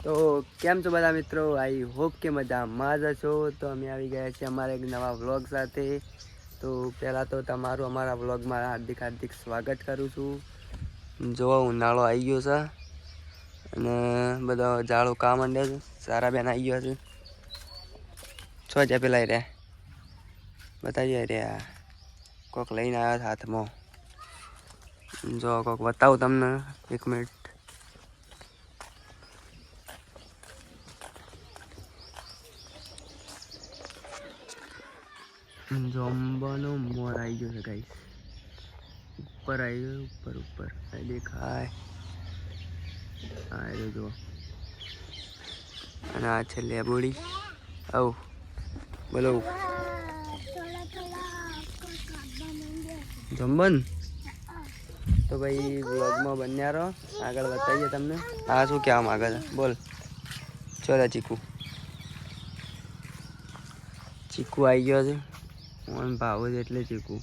તો કેમ છો બધા મિત્રો? આઈ હોપ કે મજામાં જ છો. તો અમે આવી ગયા છીએ અમારા એક નવા વ્લોગ સાથે. તો પહેલાં તો તમારું અમારા વ્લોગમાં હાર્દિક સ્વાગત કરું છું. જો ઉનાળો આવી ગયો છે અને બધા ઝાડો કામ માંડે છે. સારા બેન આવી ગયો છે. છો જ્યાં પેલા રહ્યા બતાવી રહ્યા કોક લઈને આવ્યા હાથમાં. જો કોક બતાવું તમને, 1 મિનિટ. જોમ્બાનો મોર આવી ગયો છે ગાઈસ. ઉપર આવી ગયો, ઉપર આ દેખાય. હા જો અને આ છે લેબોડી. આવું બોલો જમબન. તો ભાઈ વ્લોગમાં બન્યા રહો, આગળ બતાવીએ તમને. હા શું કહેવા માંગે છે બોલ. ચલો ચીકુ આવી ગયો છે. મને ભાવ છે એટલે ચીકુ.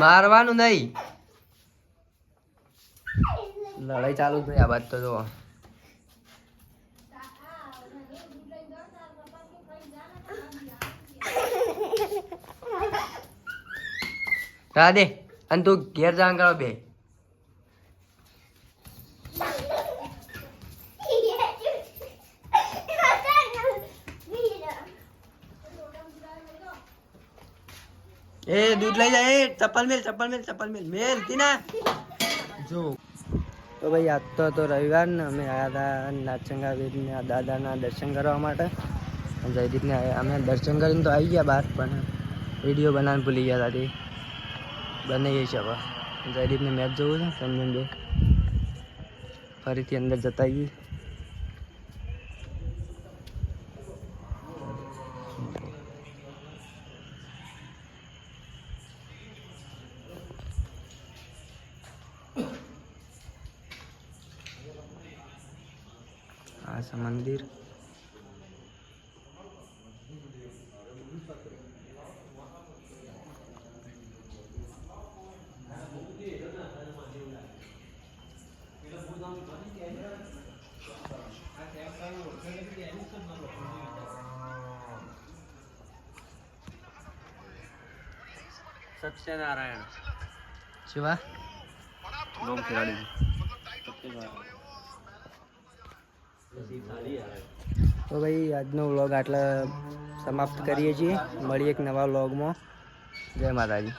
મારવાનું નહીં, લડાઈ ચાલુ થઈ. આ બાદ તો જો રાધે અને તું ઘેર જાણ કરો બે. એ દૂધ લઈ જાય. ચપ્પલ મેલ તીના જો. તો ભાઈ આજ તો રવિવાર ને અમે આવ્યા હતા નાચંગા વીરના દાદાના દર્શન કરવા માટે. જયદીપને અમે દર્શન કરીને તો આવી ગયા બહાર, પણ વિડીયો બનાવવાનું ભૂલી ગયા હતા. બની ગઈ છે હવે. જયદીપને મેચ જોવું છે. સમજણ બે ફરીથી અંદર જતા આવીએ. આ છે મંદિર. સત્યનારાયણ શિવા લોક ખેલાડી. તો ભાઈ આજનો વ્લોગ આટલા સમાપ્ત કરીએ છીએ. મળીએ એક નવા વ્લોગમાં. જય માતાજી.